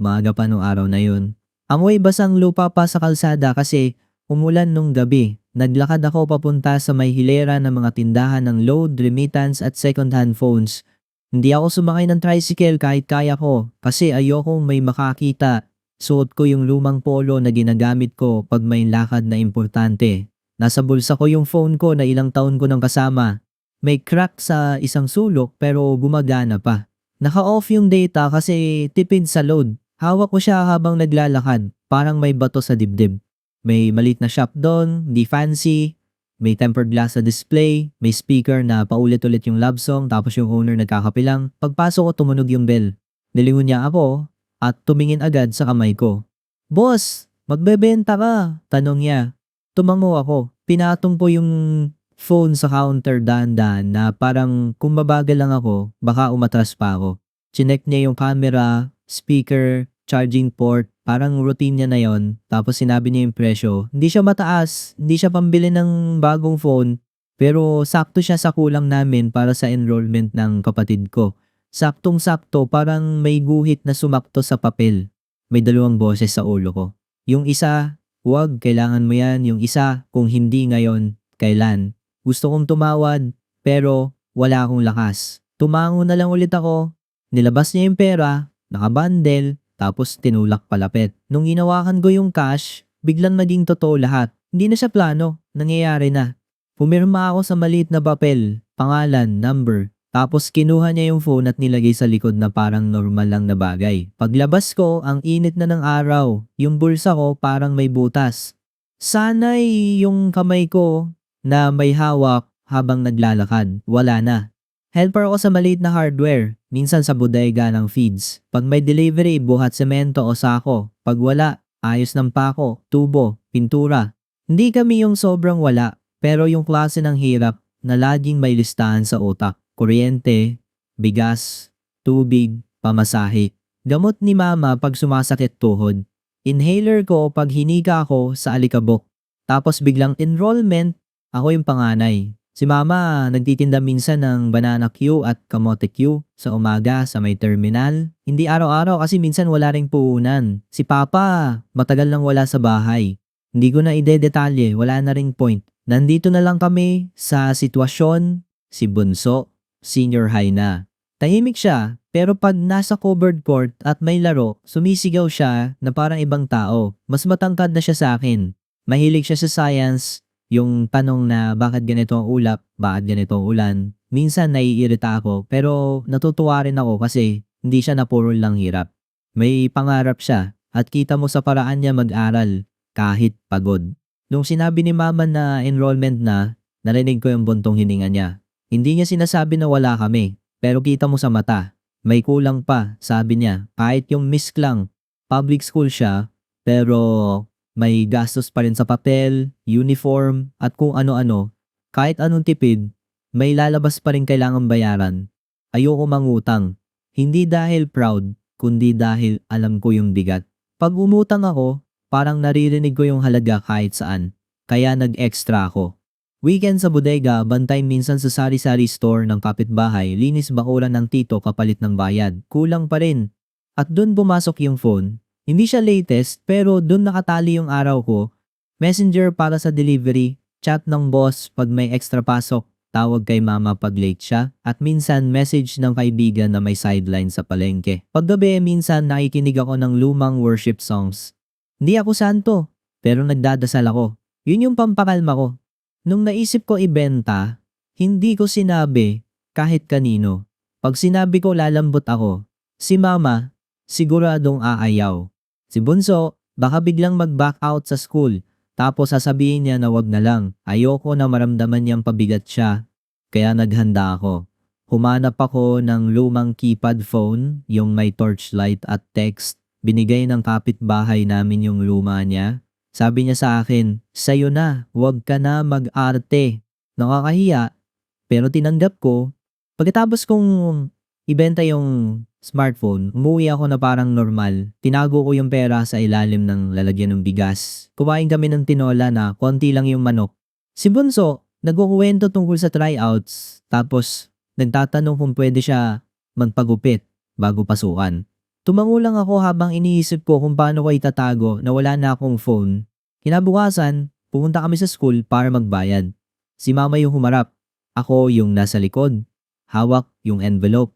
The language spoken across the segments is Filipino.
Maaga pa nung araw na yun. Amoy basang lupa pa sa kalsada kasi umulan nung gabi. Naglakad ako papunta sa may hilera ng mga tindahan ng load, remittance at second-hand phones. Hindi ako sumakay ng tricycle kahit kaya ko kasi ayokong may makakita. Suot ko yung lumang polo na ginagamit ko pag may lakad na importante. Nasa bulsa ko yung phone ko na ilang taon ko nang kasama. May crack sa isang sulok pero gumagana pa. Naka-off yung data kasi tipid sa load. Hawak ko siya habang naglalakad, parang may bato sa dibdib. May malit na shop doon, di fancy, may tempered glass sa display, may speaker na paulit-ulit yung love song tapos yung owner nagkakapilang. Pagpasok ko tumunog yung bell. Nilingon niya ako at tumingin agad sa kamay ko. "Boss, magbebenta ka?" Tanong niya. Tumango ako. Pinatong ko yung phone sa counter dahan-dahan na parang kung mabagal lang ako, baka umatras pa ako. Chinek niya yung camera, speaker, charging port, parang routine niya na yon. Tapos sinabi niya yung presyo. Hindi siya mataas, hindi siya pambili ng bagong phone, pero sakto siya sa kulang namin para sa enrollment ng kapatid ko. Saktong-sakto, parang may guhit na sumakto sa papel. May dalawang boses sa ulo ko. Yung isa, "Huwag, kailangan mo yan." Yung isa, "Kung hindi ngayon, kailan?" Gusto kong tumawad, pero wala akong lakas. Tumango na lang ulit ako. Nilabas niya yung pera, nakabundle, tapos tinulak palapit. Nung hinawakan ko yung cash, biglang naging totoo lahat. Hindi na siya plano, nangyayari na. Pumirma ako sa maliit na papel, pangalan, number. Tapos kinuha niya yung phone at nilagay sa likod na parang normal lang na bagay. Paglabas ko, ang init na ng araw. Yung bulsa ko parang may butas. Sana'y yung kamay ko na may hawak habang naglalakad. Wala na. Helper ako sa maliit na hardware, minsan sa bodega ng feeds. Pag may delivery, buhat semento o sako. Pag wala, ayos ng pako, tubo, pintura. Hindi kami yung sobrang wala, pero yung klase ng hirap na laging may listahan sa utak. Kuryente, bigas, tubig, pamasahe. Gamot ni mama pag sumasakit tuhod. Inhaler ko pag hinika ako sa alikabok. Tapos biglang enrollment. Ako yung panganay. Si mama nagtitinda minsan ng banana Q at kamote Q sa umaga sa may terminal. Hindi araw-araw kasi minsan wala ring puhunan. Si papa matagal nang wala sa bahay. Hindi ko na ide-detalye, wala na ring point. Nandito na lang kami sa sitwasyon, si Bunso, senior high na. Tahimik siya, pero pag nasa covered court at may laro, sumisigaw siya na parang ibang tao. Mas matangkad na siya sa akin. Mahilig siya sa science. Yung tanong na bakit ganito ang ulap, bakit ganito ang ulan, minsan naiirita ako pero natutuwa rin ako kasi hindi siya napurol lang hirap. May pangarap siya at kita mo sa paraan niya mag-aral kahit pagod. Nung sinabi ni mama na enrollment na, narinig ko yung buntong hininga niya. Hindi niya sinasabi na wala kami, pero kita mo sa mata. May kulang pa, sabi niya, kahit yung misk lang. Public school siya, pero may gastos pa rin sa papel, uniform, at kung ano-ano. Kahit anong tipid, may lalabas pa rin kailangang bayaran. Ayoko mangutang. Hindi dahil proud, kundi dahil alam ko yung bigat. Pag umutang ako, parang naririnig ko yung halaga kahit saan. Kaya nag-extra ako. Weekend sa bodega, bantay minsan sa sari-sari store ng kapitbahay, linis bakuran ng tito kapalit ng bayad. Kulang pa rin. At dun pumasok yung phone. Hindi siya latest pero dun nakatali yung araw ko. Messenger para sa delivery, chat ng boss pag may extra pasok, tawag kay mama pag late siya, at minsan message ng kaibigan na may sideline sa palengke. Paggabi minsan nakikinig ako ng lumang worship songs. Hindi ako santo, pero nagdadasal ako. Yun yung pampakalma ko. Nung naisip ko ibenta, hindi ko sinabi kahit kanino. Pag sinabi ko lalambot ako, si mama, siguradong aayaw. Si Bunso, baka biglang mag-back out sa school. Tapos sasabihin niya na wag na lang. Ayoko na maramdaman niyang pabigat siya. Kaya naghanda ako. Humanap ako ng lumang keypad phone, yung may torchlight at text. Binigay ng kapitbahay namin yung luma niya. Sabi niya sa akin, "Sa'yo na, wag ka na mag-arte." Nakakahiya, pero tinanggap ko. Pagkatapos kong ibenta yung smartphone, umuwi ako na parang normal. Tinago ko yung pera sa ilalim ng lalagyan ng bigas. Kumain kami ng tinola na konti lang yung manok. Si Bunso, nagkukuwento tungkol sa tryouts. Tapos, nagtatanong kung pwede siya magpagupit bago pasukan. Tumango lang ako habang iniisip ko kung paano ko itatago na wala na akong phone. Kinabukasan, pumunta kami sa school para magbayad. Si mama yung humarap. Ako yung nasa likod. Hawak yung envelope.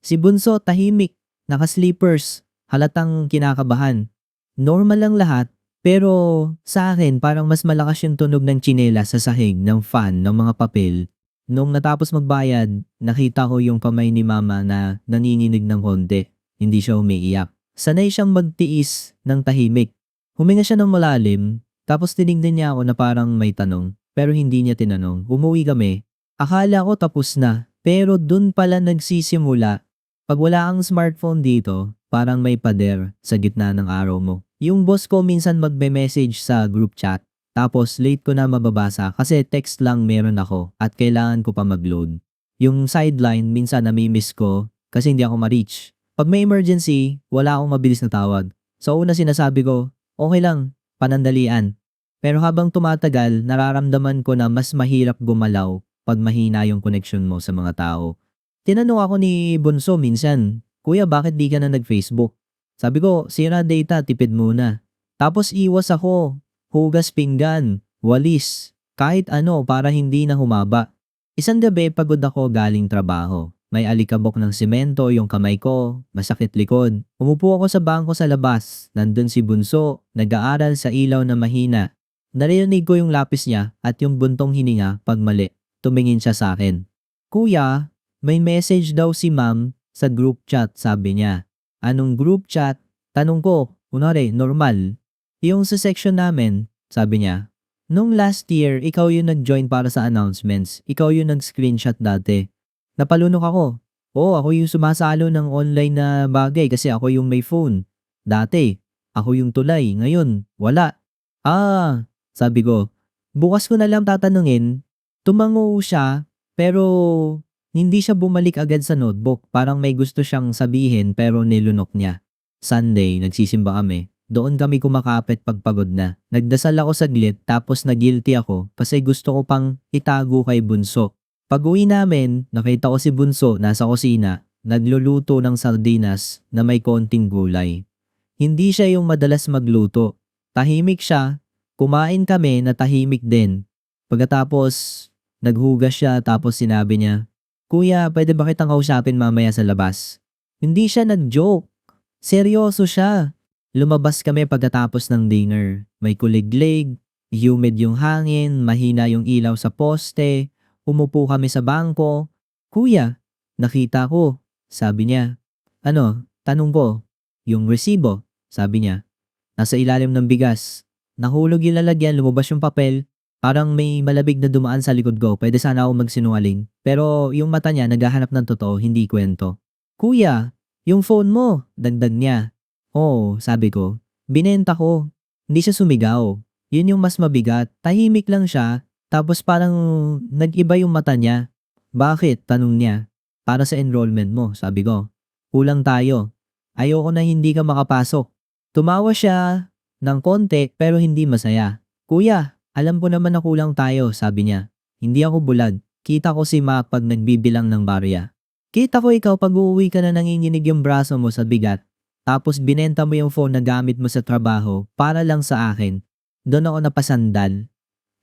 Si Bunso tahimik, naka-slippers, halatang kinakabahan. Normal lang lahat, pero sa akin parang mas malakas yung tunog ng tsinelas sa sahig ng fan ng mga papel. Nung natapos magbayad, nakita ko yung kamay ni mama na nanginginig ng konti. Hindi siya umiiyak. Sanay siyang magtiis ng tahimik. Huminga siya ng malalim, tapos tinignan niya ako na parang may tanong. Pero hindi niya tinanong. Umuwi kami. Akala ko tapos na, pero dun pala nagsisimula. Pag wala kang smartphone dito, parang may pader sa gitna ng araw mo. Yung boss ko minsan magbe-message sa group chat, tapos late ko na mababasa kasi text lang meron ako at kailangan ko pa mag-load. Yung sideline minsan nami-miss ko kasi hindi ako ma-reach. Pag may emergency, wala akong mabilis na tawag. So una sinasabi ko, okay lang, panandalian. Pero habang tumatagal, nararamdaman ko na mas mahirap gumalaw pag mahina yung connection mo sa mga tao. Tinanong ako ni Bunso minsan, Kuya bakit di ka na nag-Facebook? Sabi ko, sira data, tipid muna. Tapos iwas ako, hugas pinggan, walis, kahit ano para hindi na humaba. Isang gabi pagod ako galing trabaho. May alikabok ng semento yung kamay ko, masakit likod. Umupo ako sa bangko sa labas. Nandun si Bunso, nag-aaral sa ilaw na mahina. Narinig ko yung lapis niya at yung buntong hininga pag mali. Tumingin siya sa akin. Kuya, may message daw si ma'am sa group chat, sabi niya. Anong group chat? Tanong ko, kunwari, normal. Yung sa section namin, sabi niya. Nung last year, ikaw yung nag-join para sa announcements. Ikaw yung nag-screenshot dati. Napalunok ako. Oo, ako yung sumasalo ng online na bagay kasi ako yung may phone. Dati, ako yung tulay. Ngayon, wala. Ah, sabi ko. Bukas ko na lang tatanungin. Tumango siya, pero hindi siya bumalik agad sa notebook. Parang may gusto siyang sabihin pero nilunok niya. Sunday, nagsisimba kami. Doon kami kumakapit pagpagod na. Nagdasal ako saglit tapos nag-guilty ako kasi gusto ko pang itago kay Bunso. Pag-uwi namin, nakita ko si Bunso nasa kusina, nagluluto ng sardinas na may konting gulay. Hindi siya yung madalas magluto. Tahimik siya, kumain kami na tahimik din. Pagkatapos, naghugas siya tapos sinabi niya, Kuya, pwede ba kitang kausapin mamaya sa labas? Hindi siya nag-joke. Seryoso siya. Lumabas kami pagkatapos ng dinner. May kuliglig, humid yung hangin, mahina yung ilaw sa poste. Umupo kami sa bangko. Kuya, nakita ko. Sabi niya. Ano? Tanong ko. Yung resibo. Sabi niya. Nasa ilalim ng bigas. Nahulog yung lalagyan, lumabas yung papel. Parang may malabig na dumaan sa likod ko. Pwede sana ako magsinungaling. Pero yung mata niya naghahanap ng totoo, hindi kwento. Kuya, yung phone mo. Dagdag niya. Oo, sabi ko. Binenta ko. Hindi siya sumigaw. Yun yung mas mabigat. Tahimik lang siya. Tapos parang nag-iba yung mata niya. Bakit? Tanong niya. Para sa enrollment mo, sabi ko. Kulang tayo. Ayoko na hindi ka makapasok. Tumawa siya ng konti pero hindi masaya. Kuya, alam ko naman na kulang tayo, sabi niya. Hindi ako bulag. Kita ko si Mac pag nagbibilang ng barya. Kita ko ikaw pag uuwi ka na nanginginig yung braso mo sa bigat. Tapos binenta mo yung phone na gamit mo sa trabaho para lang sa akin. Doon ako napasandal.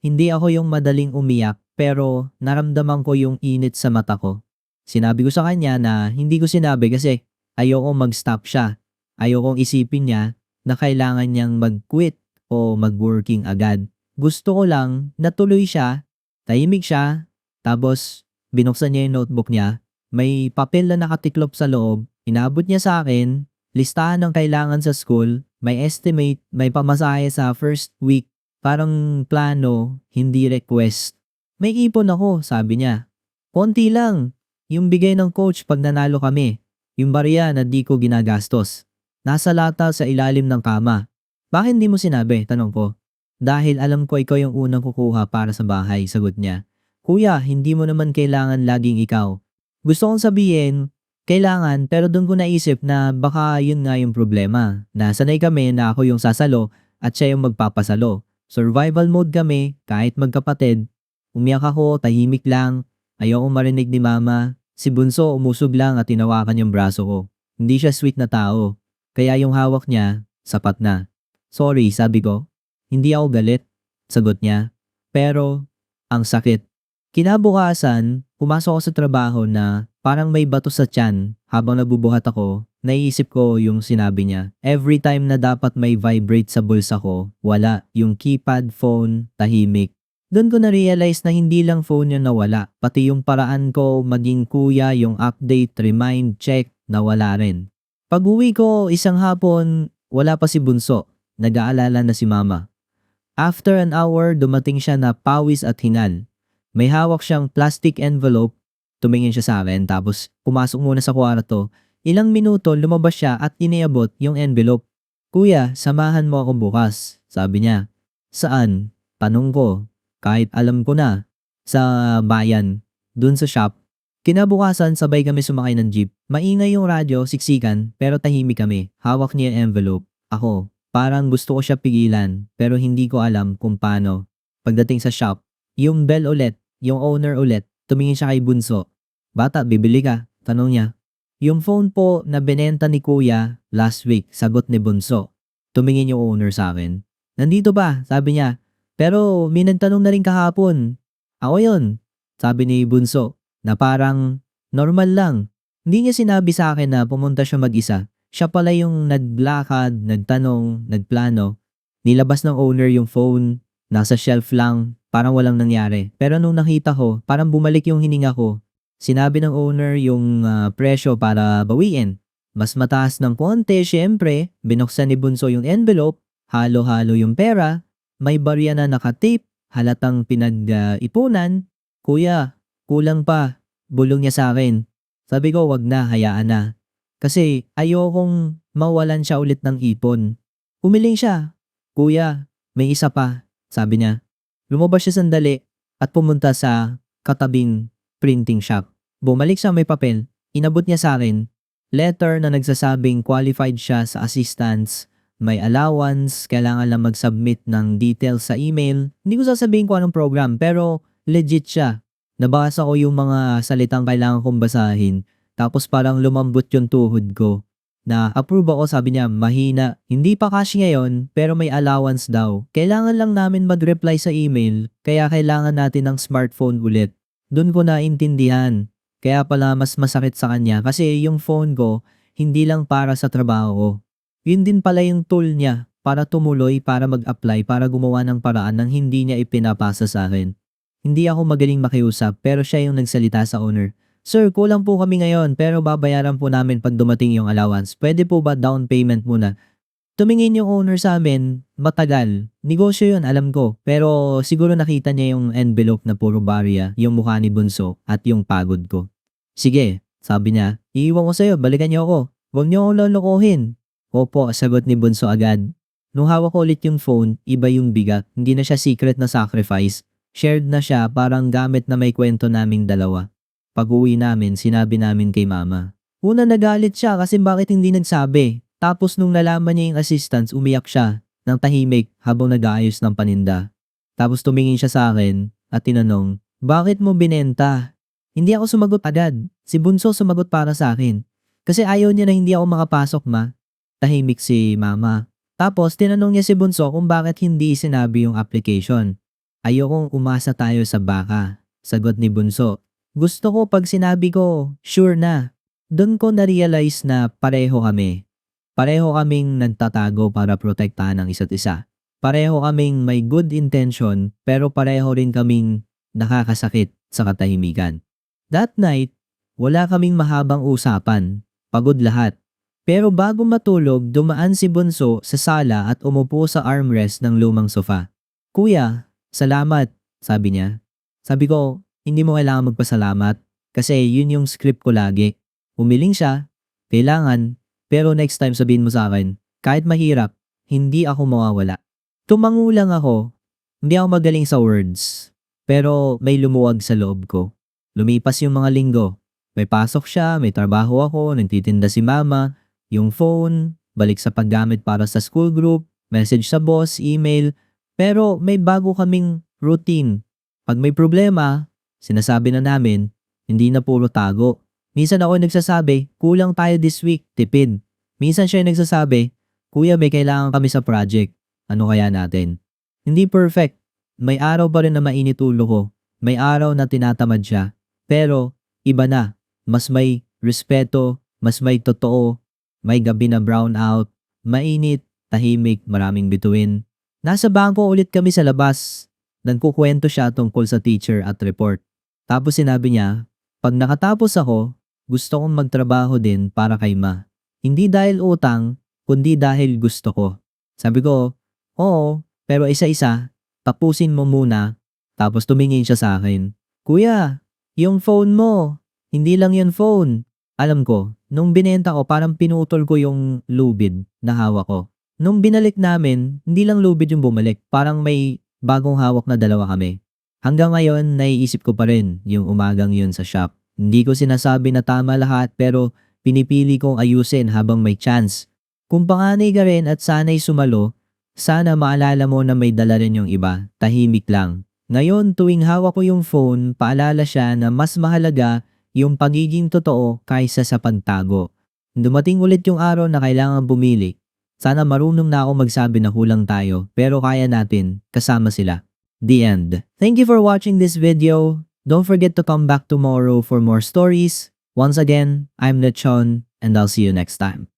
Hindi ako yung madaling umiyak pero naramdaman ko yung init sa mata ko. Sinabi ko sa kanya na hindi ko sinabi kasi ayoko mag-stop siya. Ayokong isipin niya na kailangan niyang mag-quit o mag-working agad. Gusto ko lang natuloy siya, tahimik siya, tapos binuksan niya yung notebook niya. May papel na nakatiklop sa loob, inabot niya sa akin. Listahan ng kailangan sa school, may estimate, may pamasahe sa first week, parang plano, hindi request. May ipon ako, sabi niya. Konti lang, yung bigay ng coach pag nanalo kami. Yung barya na di ko ginagastos. Nasa lata sa ilalim ng kama. Bakit hindi mo sinabi? Tanong ko. Dahil alam ko ikaw yung unang kukuha para sa bahay, sagot niya. Kuya, hindi mo naman kailangan laging ikaw. Gusto kong sabihin, kailangan, pero doon ko naisip na baka yun nga yung problema. Nasanay kami na ako yung sasalo at siya yung magpapasalo. Survival mode kami, kahit magkapatid. Umiyak ako, tahimik lang. Ayoko marinig ni mama. Si Bunso umusog lang at tinawakan yung braso ko. Hindi siya sweet na tao. Kaya yung hawak niya, sapat na. Sorry, sabi ko. Hindi ako galit, sagot niya. Pero, ang sakit. Kinabukasan, pumasok ako sa trabaho na parang may bato sa tiyan habang nagbubuhat ako. Naiisip ko yung sinabi niya. Every time na dapat may vibrate sa bulsa ko, wala. Yung keypad phone, tahimik. Doon ko na-realize na hindi lang phone yung nawala, pati yung paraan ko maging kuya, yung update, remind, check, nawala rin. Pag-uwi ko isang hapon, wala pa si Bunso. Nag-aalala na si Mama. After an hour, dumating siya na pawis at hinal. May hawak siyang plastic envelope. Tumingin siya sa akin tapos pumasok muna sa kwarto. Ilang minuto lumabas siya at iniabot yung envelope. Kuya, samahan mo ako bukas, sabi niya. Saan? Tanong ko. Kahit alam ko na. Sa bayan. Dun sa shop. Kinabukasan sabay kami sumakay ng jeep. Maingay yung radyo, siksikan, pero tahimik kami. Hawak niya yung envelope. Ako, parang gusto ko siya pigilan, pero hindi ko alam kung paano. Pagdating sa shop, yung bell ulit, yung owner ulit, tumingin siya kay Bunso. Bata, bibili ka? Tanong niya. Yung phone po na binenta ni Kuya last week, sagot ni Bunso. Tumingin yung owner sa akin. Nandito ba? Sabi niya. Pero may nagtanong na rin kahapon. Ako yun, sabi ni Bunso, na parang normal lang. Hindi niya sinabi sa akin na pumunta siya mag-isa. Siya pala yung naglakad, nagtanong, nagplano. Nilabas ng owner yung phone, nasa shelf lang, parang walang nangyari. Pero nung nakita ko, parang bumalik yung hininga ko. Sinabi ng owner yung presyo para bawiin. Mas mataas ng konti, syempre. Binuksan ni Bunso yung envelope, halo-halo yung pera, may barya na nakatape, halatang pinag-ipunan. Kuya, kulang pa. Bulong niya sa akin. Sabi ko, wag na, hayaan na. Kasi ayokong mawalan siya ulit ng ipon. Humiling siya. Kuya, may isa pa, sabi niya. Lumabas siya sandali at pumunta sa katabing printing shop. Bumalik siya may papel. Inabot niya sa akin. Letter na nagsasabing qualified siya sa assistance. May allowance, kailangan lang mag-submit ng details sa email. Hindi ko sasabihin kung anong program pero legit siya. Nabasa ko yung mga salitang kailangan kong basahin. Tapos parang lumambot yung tuhod ko. Na approve ako, sabi niya, mahina. Hindi pa cash ngayon, pero may allowance daw. Kailangan lang namin mag-reply sa email, kaya kailangan natin ng smartphone ulit. Doon ko naintindihan. Kaya pala mas masakit sa kanya kasi yung phone ko, hindi lang para sa trabaho ko. Yun din pala yung tool niya para tumuloy, para mag-apply, para gumawa ng paraan ng hindi niya ipinapasa sa akin. Hindi ako magaling makiusap pero siya yung nagsalita sa owner. Sir, kulang po kami ngayon pero babayaran po namin pag dumating yung allowance. Pwede po ba down payment muna? Tumingin yung owner sa amin, matagal. Negosyo yun, alam ko. Pero siguro nakita niya yung envelope na puro barya, yung mukha ni Bunso at yung pagod ko. Sige, sabi niya, iiwan ko sa'yo, balikan niyo ako. Huwag niyo akong lolokohin. Opo, sagot ni Bunso agad. Nung hawak ko ulit yung phone, iba yung bigat. Hindi na siya secret na sacrifice. Shared na siya, parang gamit na may kwento naming dalawa. Pag-uwi namin, sinabi namin kay Mama. Una nagalit siya kasi bakit hindi nagsabi. Tapos nung nalaman niya yung assistance, umiyak siya ng tahimik habang nag-aayos ng paninda. Tapos tumingin siya sa akin at tinanong, bakit mo binenta? Hindi ako sumagot agad. Si Bunso sumagot para sa akin. Kasi ayaw niya na hindi ako makapasok, ma. Tahimik si Mama. Tapos tinanong niya si Bunso kung bakit hindi sinabi yung application. Ayokong umasa tayo sa baka, sagot ni Bunso. Gusto ko pag sinabi ko, sure na. Doon ko na-realize na pareho kami. Pareho kaming nagtatago para protektahan ang isa't isa. Pareho kaming may good intention pero pareho rin kaming nakakasakit sa katahimikan. That night, wala kaming mahabang usapan. Pagod lahat. Pero bago matulog, dumaan si Bunso sa sala at umupo sa armrest ng lumang sofa. Kuya, salamat, sabi niya. Sabi ko, hindi mo kailangan magpasalamat kasi yun yung script ko lagi. Umiling siya, kailangan, pero next time sabihin mo sa akin, kahit mahirap, hindi ako mawawala. Tumango lang ako, hindi ako magaling sa words, pero may lumuwag sa loob ko. Lumipas yung mga linggo. May pasok siya, may trabaho ako, nagtitinda si Mama, yung phone, balik sa paggamit para sa school group, message sa boss, email, pero may bago kaming routine. Pag may problema, sinasabi na namin, hindi na puro tago. Minsan ako nagsasabi, kulang tayo this week, tipid. Minsan siya yung nagsasabi, "Kuya, may kailangan kami sa project. Ano kaya natin?" Hindi perfect. May araw pa rin na mainit ulo ko. May araw na tinatamad siya. Pero iba na. Mas may respeto, mas may totoo, may gabi na brownout, mainit, tahimik, maraming bituin. Nasa bangko ulit kami sa labas. Nagkukwento siya tungkol sa teacher at report. Tapos sinabi niya, "Pag nakatapos ako, gusto kong magtrabaho din para kay Ma. Hindi dahil utang, kundi dahil gusto ko." Sabi ko, "Oo, pero isa-isa, tapusin mo muna." Tapos tumingin siya sa akin. "Kuya, yung phone mo, hindi lang yun phone." Alam ko, nung binenta ko parang pinutol ko yung lubid na hawak ko. Nung binalik namin, hindi lang lubid yung bumalik, parang may bagong hawak na dalawa kami. Hanggang ngayon, naiisip ko pa rin yung umagang yun sa shop. Hindi ko sinasabi na tama lahat pero pinipili kong ayusin habang may chance. Kung panganay ka rin at sana'y sumalo, sana maalala mo na may dala rin yung iba, tahimik lang. Ngayon tuwing hawak ko yung phone, paalala siya na mas mahalaga yung pagiging totoo kaysa sa pagtago. Dumating ulit yung araw na kailangan bumili. Sana marunong na ako magsabi na kulang tayo pero kaya natin kasama sila. The end. Thank you for watching this video. Don't forget to come back tomorrow for more stories. Once again, I'm Lechon and I'll see you next time.